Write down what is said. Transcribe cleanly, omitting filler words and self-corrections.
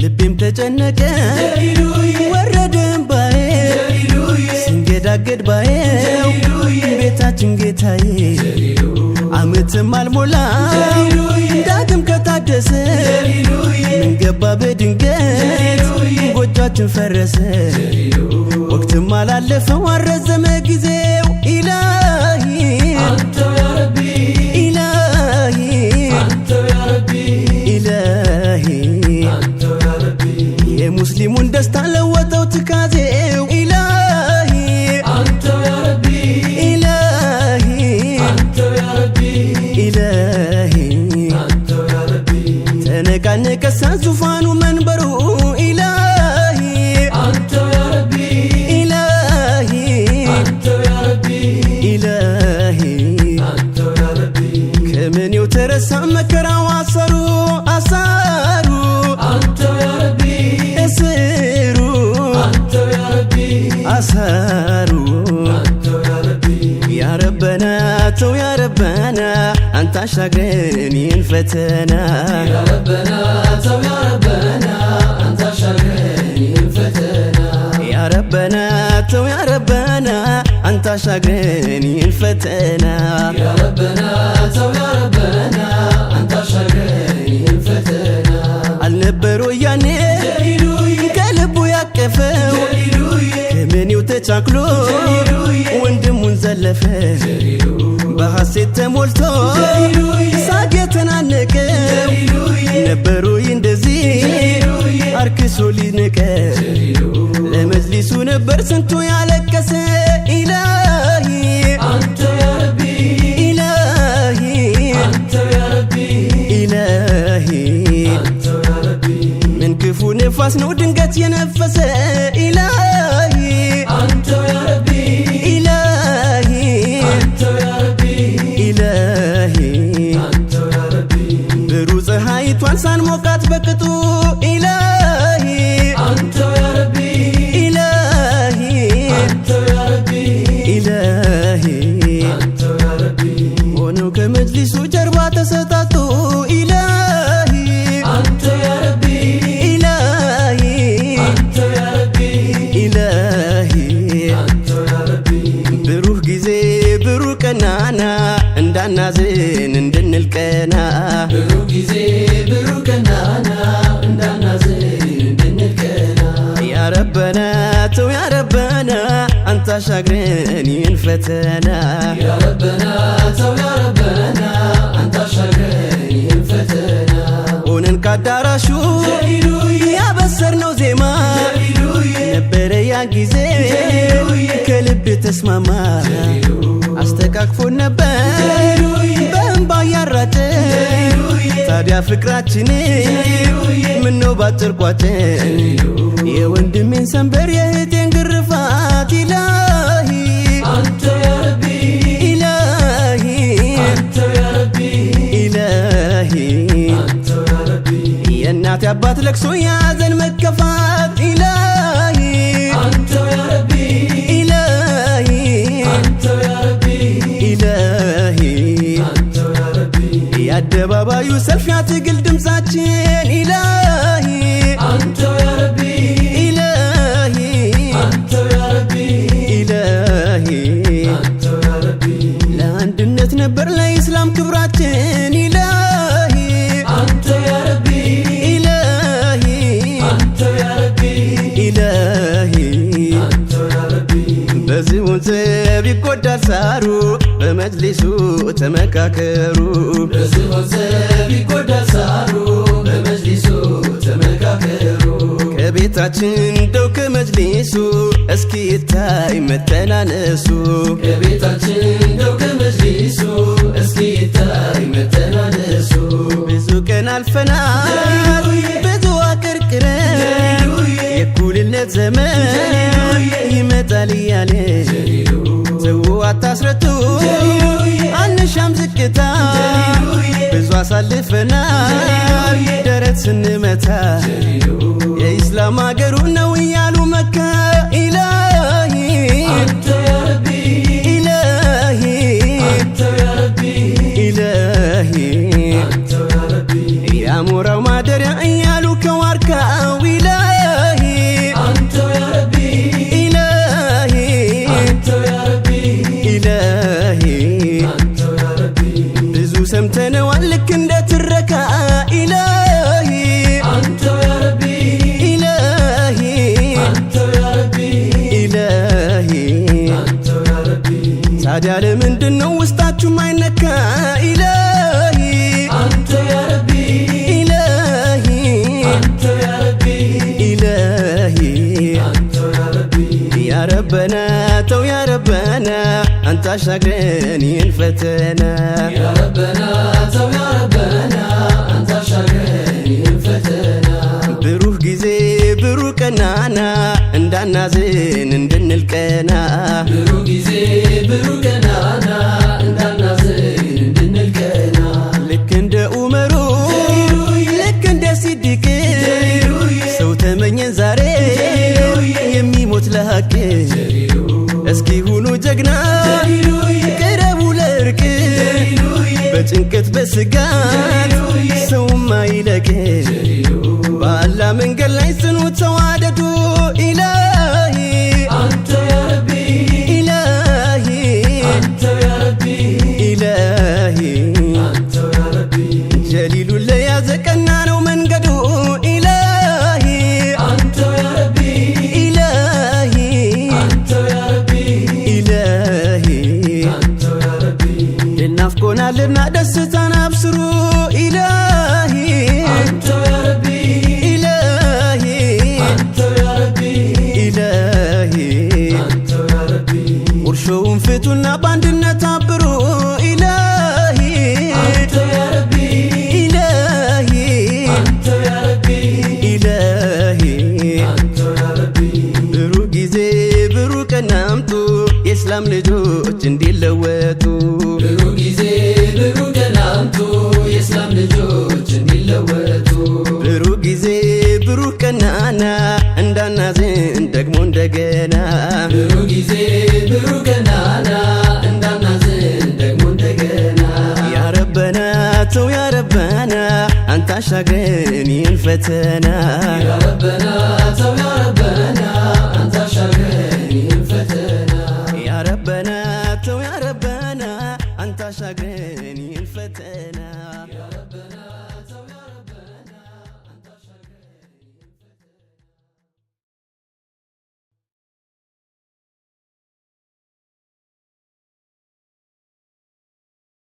ልቤም ተጨነቀ ወረደም ባዬ ሲንገዳገድ ባዬ ቤታችን ጌታዬ አመትም አልሞላው ዳግም ከታደሰ ምን ገባ በድንገት ጎጆአችን ፈረሰ ወቅትም አላለፈው አረዘመ ጊዜው ኢላሂ አንተ ያ ረቢ ኢላሂ አንተ ያ ረቢ ኢላሂ አንተ ያ ረቢ የሙስሊሙን ደስታ ለወጠው ትካዜው ኢላሂ አንተ ያ ረቢ ኢላሂ አንተ ያ ረቢ ኢላሂ አንተ ያ ረቢ ተነቃነቀሳ ዙፋኑ መንበሩ ኢላሂ አንተ ያ ረቢ ኢላሂ አንተ ያ ረቢ ኢላሂ አንተ ያ ረቢ ከመኔው ተረሳ መከራው አሰሩ አሳሩ አንተ ያ ረቢ እስሩ አንተ ያ ረቢ አሳሩ አንተ ያ ረቢ ያ ረበና ተው ያ ረበና አንተ አሻግረን ይህን ፈተና ያ ረበና ተው ያ ረበና አንተ አሻግረን ይህን ፈተና ያ ረበና ተው ያ ረበና አንተ አሻግረን ይህን ፈተና ያ ረበና ተው ያ ረበና አንተ አሻግረን ይህን ፈተና አልነበሮ ያኔ ከልቡ ያቀፈው ከመኔው ተቻክሎ ወንድሙን ዘለፈ በሐሴት ተሞልቶ ሳቅ የተናነቀው ነበሩ እንደዚህ አርክሶ ሊነቀው ለመጅሊሱ ነበር ስንቱ ያለቀሰ ኢላሂ አንተ ያ ረቢ ኢላሂ አንተ ያ ረቢ ኢላሂ አንተ ያ ረቢ ምን ክፉ ነፋስ ነው ድንገት የነፈሰ ኢላሂ አንተ ያ ረቢ ኢላሂ አንተ ያ ረቢ ኢላሂ አንተ ያ ረቢ ብሩ ፀሐይቷን ሳንሞቃት በቅጡ ኢላሂ አንተ ያ ረቢ ኢላሂ አንተ ያ ረቢ ኢላሂ አንተ ያ ረቢ ሆነው ከመጅሊሱ ጀርባ ተሰጣጡ ኢላሂ አንተ ያ ረቢ ኢላሂ አንተ ያ ረቢ ኢላሂ አንተ ያ ረቢ ብሩህ ጊዜ ብሩህ ቀናና እንዳናዝን እንድንልቀና ብሩህ ጊዜ ብሩህ ቀናና እንዳናዝን እንድንልቀና ያ ረበና ተው ያ ረበና አንተ አሻግረን ይህን ፈተና ያ ረበና ተው ያ ረበና አንተ አሻግረን ይህን ፈተና ሆነን ካዳራሹ ያበሰርነው ዜማ ነበረ ያን ጊዜ ከልብ ተስማማ አስተቃቅፎን ነበር በእንባ ያራጨ ታዲያ ፍቅራችን ምነው ባጭር ቋጨን የወንድሜን ሰንበር የእህቴን ግርፋት ኢላሂ አንተ ያ ረቢ ኢላሂ አንተ ያ ረቢ ኢላሂ አንተ ያ ረቢ የእናት አባት ለቅሶ ያዘን መከፋት ኢላሂ አንተ ያ ረቢ ኢላሂ አንተ ያ ረቢ ኢላሂ አንተ ያ ረቢ የአደባባዩ ሰልፍ ያትግል ድምፃችን ኢላሂ አንተ ያ ረቢ ኢላሂ አንተ ያ ረቢ ኢላሂ አንተ ያ ረቢ ለአንድነት ነበር ለኢስላም ክብራችን ኢላሂ አንተ ያ ረቢ ኢላሂ አንተ ያ ረቢ ኢላሂ አንተ ያ ረቢ በዚህ ወንዘብ ይጎዳል ሳሩ በመጅሊሱ ተመካከሩ በዚህ ወንዘብ ይጎዳል ሳሩ በመጅሊሱ ተመካከሩ ከቤታችን እንደው ከመጅሊሱ እስኪ ይታይ መተናነሱ ከቤታችን እንደው ከመጅሊሱ እስኪ ይታይ መተናነሱ ብዙ ቀን አልፈናል ብዙ አቅርቅረን የእኩልነት ዘመን ይመጣል እያለ ሰው አታስረቱ አንሻም ዝቅታ ብዙ አሳልፈናል ደረት ስንመታ የኢስላም አገሩ ነው እያሉ መካ ኢላሂ አንተ ያ ረቢ ኢላሂ አንተ ያ ረቢ ኢላሂ አንተ ያ ረቢ ያሞራው ማደሪያ እያሉ ከዋርካው ታዲያ ለምንድነው ውስጣችሁ ማይነካ? ኢላሂ አንተ ያ ረቢ ኢላሂ አንተ ያ ረቢ ኢላሂ አንተ ያ ረቢ ያ ረበና ተው ያ ረበና አንተ አሻግረን ይህን ፈተና ያ ረበና ተው ያ ረበና አንተ አሻግረን ይህን ፈተና ብሩህ ጊዜ ብሩህ ቀናና እንዳናዝን እንድንልቀና ብሩህ ጊዜ ብሩህ ቀናና እንዳናዝን እንድንልቀና ልክ እንደ ዑመሩ ልክ እንደ ሲዲቅ ሰው ተመኘን ዛሬ የሚሞት ለሐቅ እስኪ ሁኑ ጀግና ቅረቡ ለእርቅ በጭንቀት በስጋት ሰውም አይለቅ በአላህ መንገድ ላይ ጽኑ ተዋደዱ ኢላሂ አንተ ያ ረቢ ኢላሂ አንተ ያ ረቢ ኢላሂ አንተ ያ ረቢ ጀሊሉን ለያዘ ቀና ነው መንገዱ ኢላሂ አንተ ያ ረቢ ኢላሂ አንተ ያ ረቢ ኢላሂ አንተ ያ ረቢ ልናፍቆናልና ደስታን አብስሩ ኢላሂ አንተ ያ ረቢ ኢላሂ አንተ ያ ረቢ ኢላሂ አንተ ያ ረቢ ቁርሾውን ፍቱና በአንድነት አብሩ ኢላሂ አንተ ያ ረቢ ኢላሂ አንተ ያ ረቢ ኢላሂ አንተ ያ ረቢ ብሩህ ጊዜ ብሩህ ቀን አምጡ የእስላም ልጆች እንዲለወጡ ብሩህ ጊዜ ብሩህ ቀን አምጡ የእስላም ልጆች እንዲለወጡ ብሩህ ጊዜ ብሩህ ቀናና እንዳናዝን ደግሞ እንደገና ብሩህ ጊዜ ብሩህ ቀናና እንዳናዝን ደግሞ እንደገና ያ ረበና ተው ያ ረበና አንተ አሻግረን ይህን ፈተና ያ ረበና ተው ያ ረበና አንተ አሻግረን ይህን ፈተና ያ ረበና ተው ያ ረበና አንተ አሻግረን ይህን ፈተና